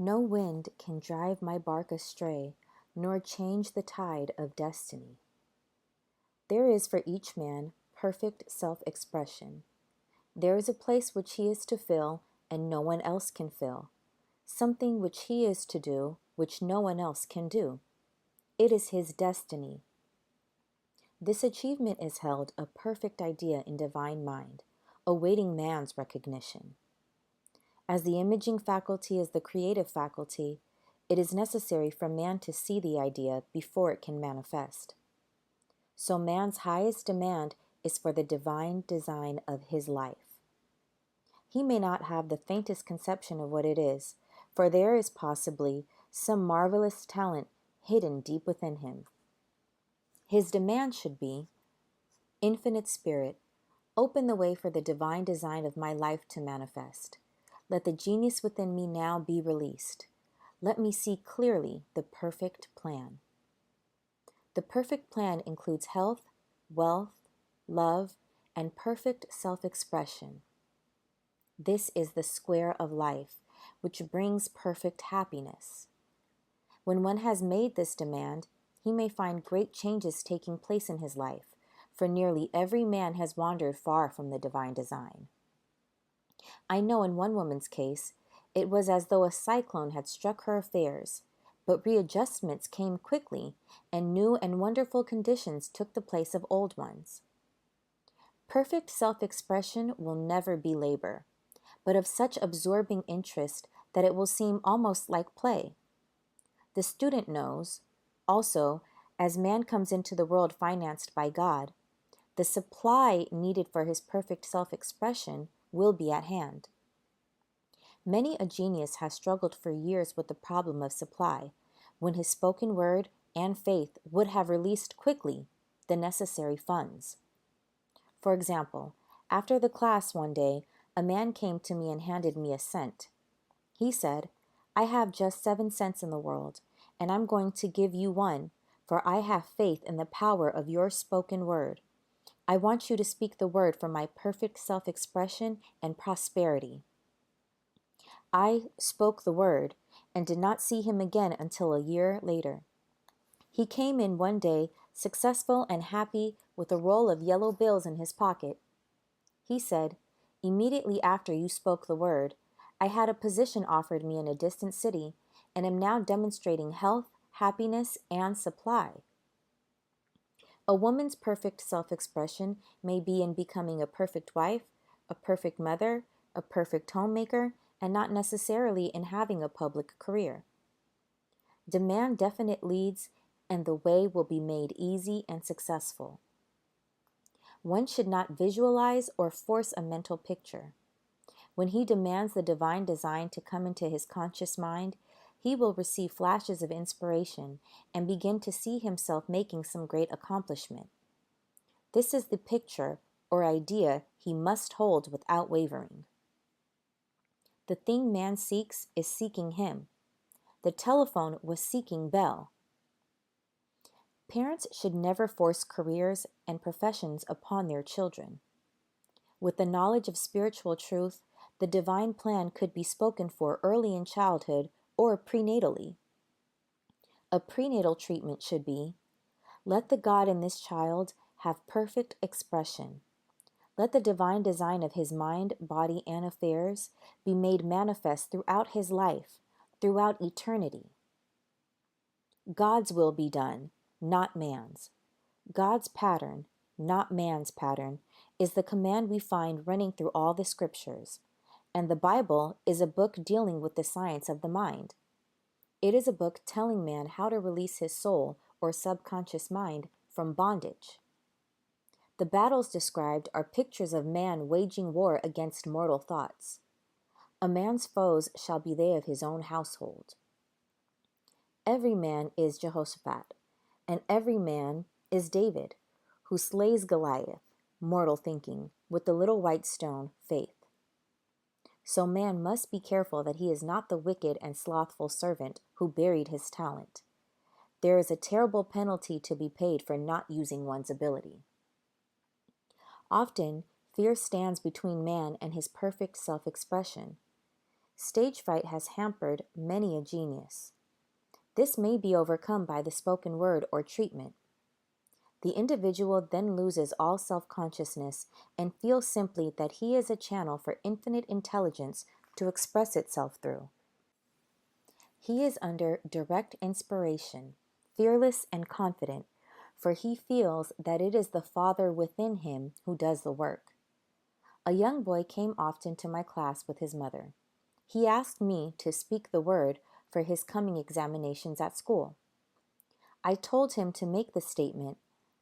No wind can drive my bark astray, nor change the tide of destiny. There is for each man perfect self-expression. There is a place which he is to fill, and no one else can fill. Something which he is to do, which no one else can do. It is his destiny. This achievement is held a perfect idea in divine mind, awaiting man's recognition. As the imaging faculty is the creative faculty, it is necessary for man to see the idea before it can manifest. So man's highest demand is for the divine design of his life. He may not have the faintest conception of what it is, for there is possibly some marvelous talent hidden deep within him. His demand should be, Infinite Spirit, open the way for the divine design of my life to manifest. Let the genius within me now be released. Let me see clearly the perfect plan. The perfect plan includes health, wealth, love, and perfect self-expression. This is the square of life, which brings perfect happiness. When one has made this demand, he may find great changes taking place in his life, for nearly every man has wandered far from the divine design. I know in one woman's case, it was as though a cyclone had struck her affairs, but readjustments came quickly, and new and wonderful conditions took the place of old ones. Perfect self-expression will never be labor, but of such absorbing interest that it will seem almost like play. The student knows, also, as man comes into the world financed by God, the supply needed for his perfect self-expression will be at hand. Many a genius has struggled for years with the problem of supply, when his spoken word and faith would have released quickly the necessary funds. For example, after the class one day, a man came to me and handed me a cent. He said, I have just 7 cents in the world, and I'm going to give you one, for I have faith in the power of your spoken word. I want you to speak the word for my perfect self-expression and prosperity. I spoke the word and did not see him again until a year later. He came in one day, successful and happy, with a roll of yellow bills in his pocket. He said, immediately after you spoke the word, I had a position offered me in a distant city, and am now demonstrating health, happiness, and supply. A woman's perfect self-expression may be in becoming a perfect wife, a perfect mother, a perfect homemaker, and not necessarily in having a public career. Demand definite leads, and the way will be made easy and successful. One should not visualize or force a mental picture. When he demands the divine design to come into his conscious mind, he will receive flashes of inspiration and begin to see himself making some great accomplishment. This is the picture or idea he must hold without wavering. The thing man seeks is seeking him. The telephone was seeking Bell. Parents should never force careers and professions upon their children. With the knowledge of spiritual truth, the divine plan could be spoken for early in childhood or prenatally. A prenatal treatment should be, let the God in this child have perfect expression. Let the divine design of his mind, body, and affairs be made manifest throughout his life, throughout eternity. God's will be done, not man's. God's pattern, not man's pattern, is the command we find running through all the scriptures, and the Bible is a book dealing with the science of the mind. It is a book telling man how to release his soul or subconscious mind from bondage. The battles described are pictures of man waging war against mortal thoughts. A man's foes shall be they of his own household. Every man is Jehoshaphat, and every man is David, who slays Goliath, mortal thinking, with the little white stone, faith. So man must be careful that he is not the wicked and slothful servant who buried his talent. There is a terrible penalty to be paid for not using one's ability. Often, fear stands between man and his perfect self-expression. Stage fright has hampered many a genius. This may be overcome by the spoken word or treatment. The individual then loses all self-consciousness and feels simply that he is a channel for infinite intelligence to express itself through. He is under direct inspiration, fearless and confident, for he feels that it is the Father within him who does the work. A young boy came often to my class with his mother. He asked me to speak the word for his coming examinations at school. I told him to make the statement,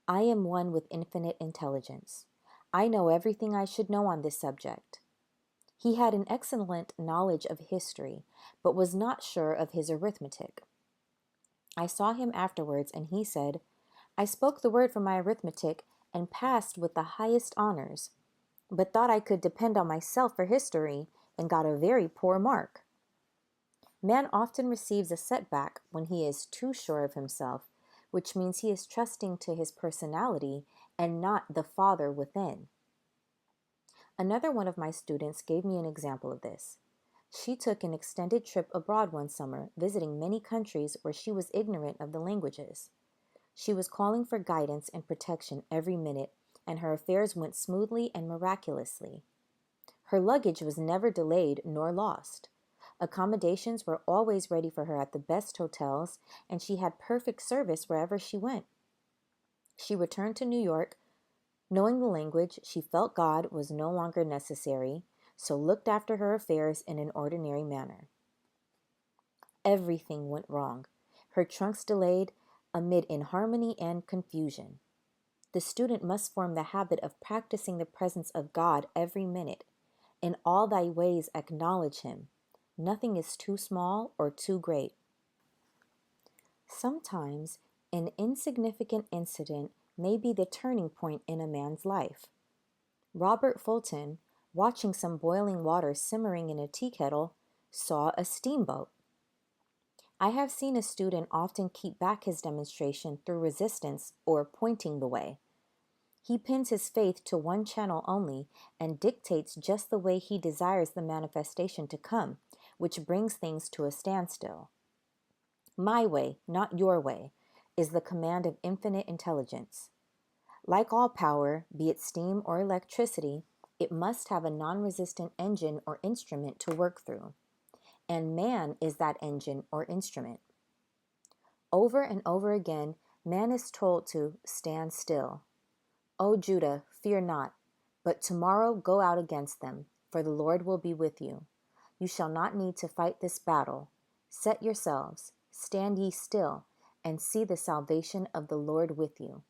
"I am one with infinite intelligence. I know everything I should know on this subject." He had an excellent knowledge of history, but was not sure of his arithmetic. I saw him afterwards, and he said, "I spoke the word for my arithmetic and passed with the highest honors, but thought I could depend on myself for history and got a very poor mark." Man often receives a setback when he is too sure of himself, which means he is trusting to his personality and not the Father within. Another one of my students gave me an example of this. She took an extended trip abroad one summer, visiting many countries where she was ignorant of the languages. She was calling for guidance and protection every minute, and her affairs went smoothly and miraculously. Her luggage was never delayed nor lost. Accommodations were always ready for her at the best hotels, and she had perfect service wherever she went. She returned to New York. Knowing the language, she felt God was no longer necessary, so looked after her affairs in an ordinary manner. Everything went wrong. Her trunks delayed amid inharmony and confusion. The student must form the habit of practicing the presence of God every minute. In all thy ways acknowledge him. Nothing is too small or too great. Sometimes an insignificant incident may be the turning point in a man's life. Robert Fulton, watching some boiling water simmering in a tea kettle, saw a steamboat. I have seen a student often keep back his demonstration through resistance or pointing the way. He pins his faith to one channel only and dictates just the way he desires the manifestation to come, which brings things to a standstill. My way, not your way, is the command of infinite intelligence. Like all power, be it steam or electricity, it must have a non-resistant engine or instrument to work through. And man is that engine or instrument. Over and over again, man is told to stand still. "O Judah, fear not, but tomorrow go out against them, for the Lord will be with you. You shall not need to fight this battle. Set yourselves, stand ye still, and see the salvation of the Lord with you."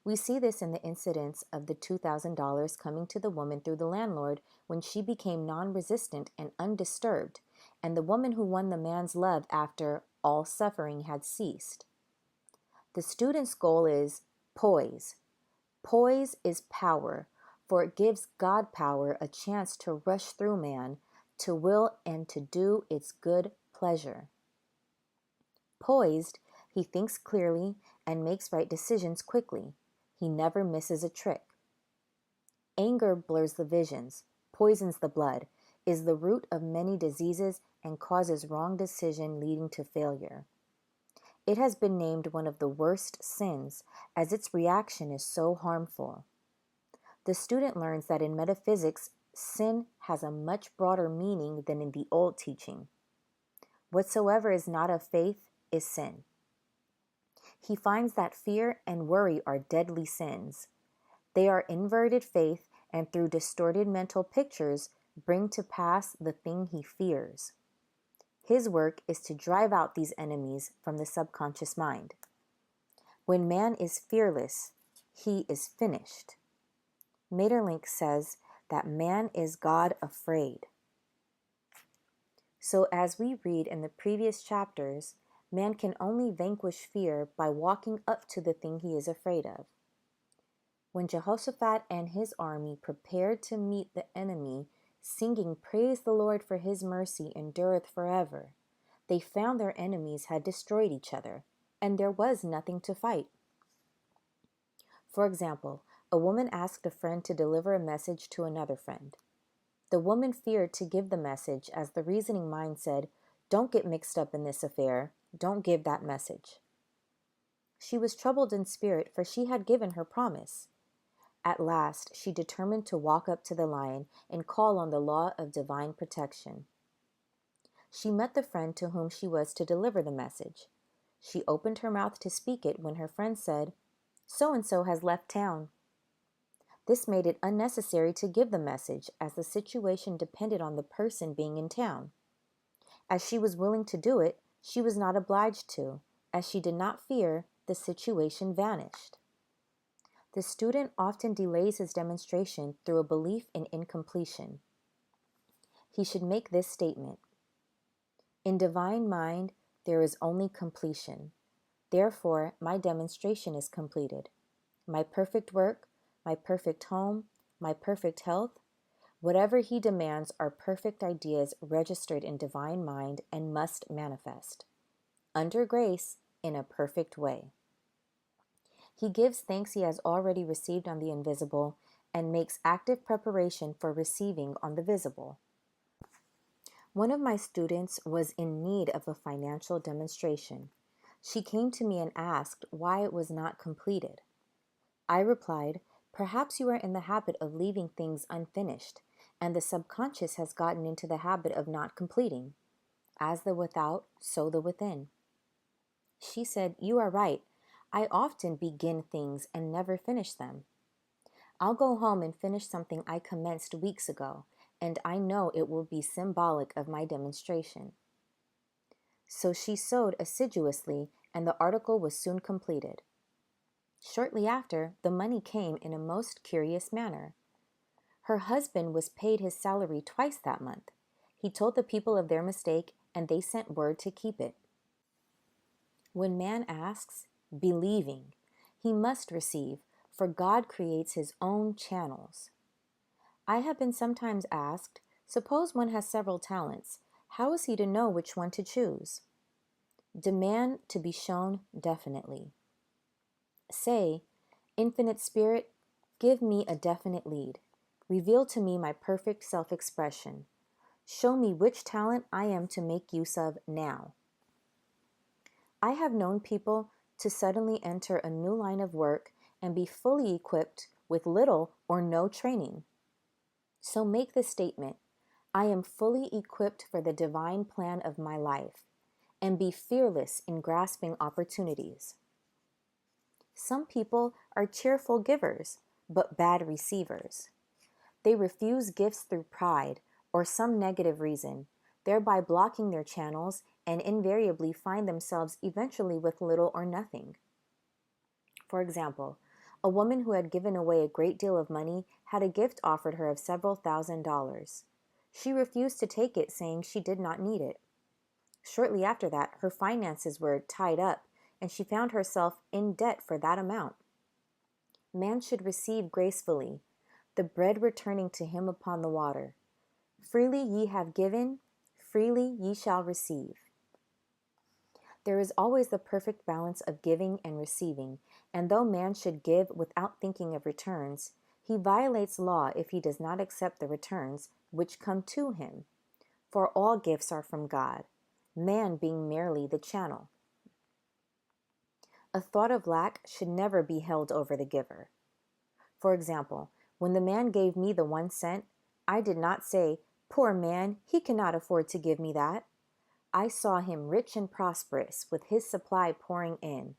We see this in the incidents of the $2,000 coming to the woman through the landlord when she became non-resistant and undisturbed, and the woman who won the man's love after all suffering had ceased. The student's goal is poise. Poise is power, for it gives God power a chance to rush through man, to will and to do its good pleasure. Poised, he thinks clearly and makes right decisions quickly. He never misses a trick. Anger blurs the visions, poisons the blood, is the root of many diseases, and causes wrong decision leading to failure. It has been named one of the worst sins, as its reaction is so harmful. The student learns that in metaphysics, sin has a much broader meaning than in the old teaching. Whatsoever is not of faith is sin. He finds that fear and worry are deadly sins. They are inverted faith, and through distorted mental pictures bring to pass the thing he fears. His work is to drive out these enemies from the subconscious mind. When man is fearless, he is finished. Maeterlinck says that man is God afraid. So as we read in the previous chapters, man can only vanquish fear by walking up to the thing he is afraid of. When Jehoshaphat and his army prepared to meet the enemy, singing "Praise the Lord, for his mercy endureth forever," they found their enemies had destroyed each other, and there was nothing to fight. For example, a woman asked a friend to deliver a message to another friend. The woman feared to give the message as the reasoning mind said, "Don't get mixed up in this affair. Don't give that message." She was troubled in spirit, for she had given her promise. At last, she determined to walk up to the lion and call on the law of divine protection. She met the friend to whom she was to deliver the message. She opened her mouth to speak it when her friend said, "So and so has left town." This made it unnecessary to give the message, as the situation depended on the person being in town. As she was willing to do it, she was not obliged to, as she did not fear, the situation vanished. The student often delays his demonstration through a belief in incompletion. He should make this statement: in divine mind, there is only completion. Therefore, my demonstration is completed. My perfect work, my perfect home, my perfect health, whatever he demands are perfect ideas registered in divine mind and must manifest, under grace, in a perfect way. He gives thanks he has already received on the invisible and makes active preparation for receiving on the visible. One of my students was in need of a financial demonstration. She came to me and asked why it was not completed. I replied, "Perhaps you are in the habit of leaving things unfinished, and the subconscious has gotten into the habit of not completing. As the without, so the within." She said, "You are right. I often begin things and never finish them. I'll go home and finish something I commenced weeks ago, and I know it will be symbolic of my demonstration." So she sewed assiduously, and the article was soon completed. Shortly after, the money came in a most curious manner. Her husband was paid his salary twice that month. He told the people of their mistake, and they sent word to keep it. When man asks, believing, he must receive, for God creates his own channels. I have been sometimes asked, suppose one has several talents, how is he to know which one to choose? Demand to be shown definitely. Say, "Infinite Spirit, give me a definite lead. Reveal to me my perfect self-expression. Show me which talent I am to make use of now." I have known people to suddenly enter a new line of work and be fully equipped with little or no training. So make the statement, "I am fully equipped for the divine plan of my life," and be fearless in grasping opportunities. Some people are cheerful givers, but bad receivers. They refuse gifts through pride or some negative reason, thereby blocking their channels, and invariably find themselves eventually with little or nothing. For example, a woman who had given away a great deal of money had a gift offered her of several $1,000s. She refused to take it, saying she did not need it. Shortly after that, her finances were tied up, and she found herself in debt for that amount. Man should receive gracefully, the bread returning to him upon the water. Freely ye have given, freely ye shall receive. There is always the perfect balance of giving and receiving, and though man should give without thinking of returns, he violates law if he does not accept the returns which come to him. For all gifts are from God, man being merely the channel. A thought of lack should never be held over the giver. For example, when the man gave me the 1 cent, I did not say, "Poor man, he cannot afford to give me that." I saw him rich and prosperous, with his supply pouring in.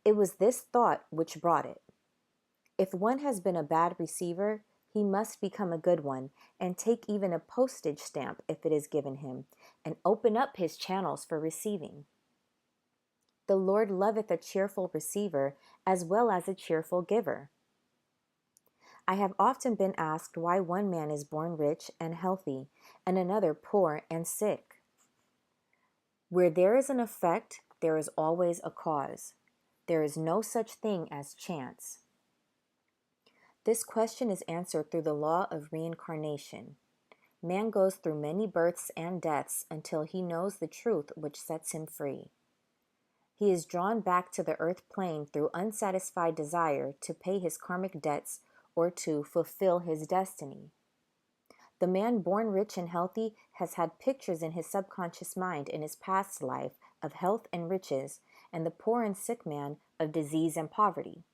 It was this thought which brought it. If one has been a bad receiver, he must become a good one, and take even a postage stamp if it is given him, and open up his channels for receiving. The Lord loveth a cheerful receiver as well as a cheerful giver. I have often been asked why one man is born rich and healthy, and another poor and sick. Where there is an effect, there is always a cause. There is no such thing as chance. This question is answered through the law of reincarnation. Man goes through many births and deaths until he knows the truth which sets him free. He is drawn back to the earth plane through unsatisfied desire to pay his karmic debts or to fulfill his destiny. The man born rich and healthy has had pictures in his subconscious mind in his past life of health and riches, and the poor and sick man of disease and poverty.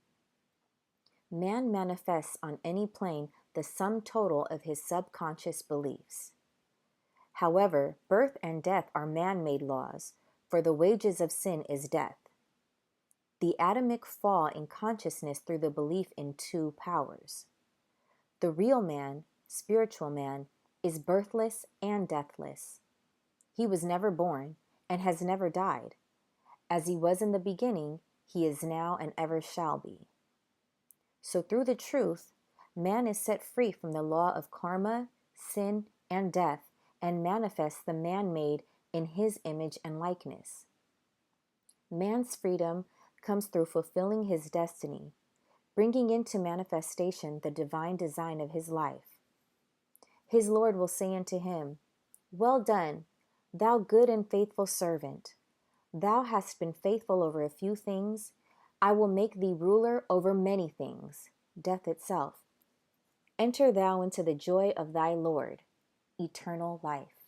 Man manifests on any plane the sum total of his subconscious beliefs. However, birth and death are man-made laws, for the wages of sin is death. The atomic fall in consciousness through the belief in two powers. The real man, spiritual man, is birthless and deathless. He was never born and has never died. As he was in the beginning, he is now and ever shall be. So through the truth, man is set free from the law of karma, sin, and death, and manifests the man-made in his image and likeness. Man's freedom comes through fulfilling his destiny, bringing into manifestation the divine design of his life. His Lord will say unto him, "Well done, thou good and faithful servant. Thou hast been faithful over a few things. I will make thee ruler over many things," death itself. Enter thou into the joy of thy Lord, eternal life.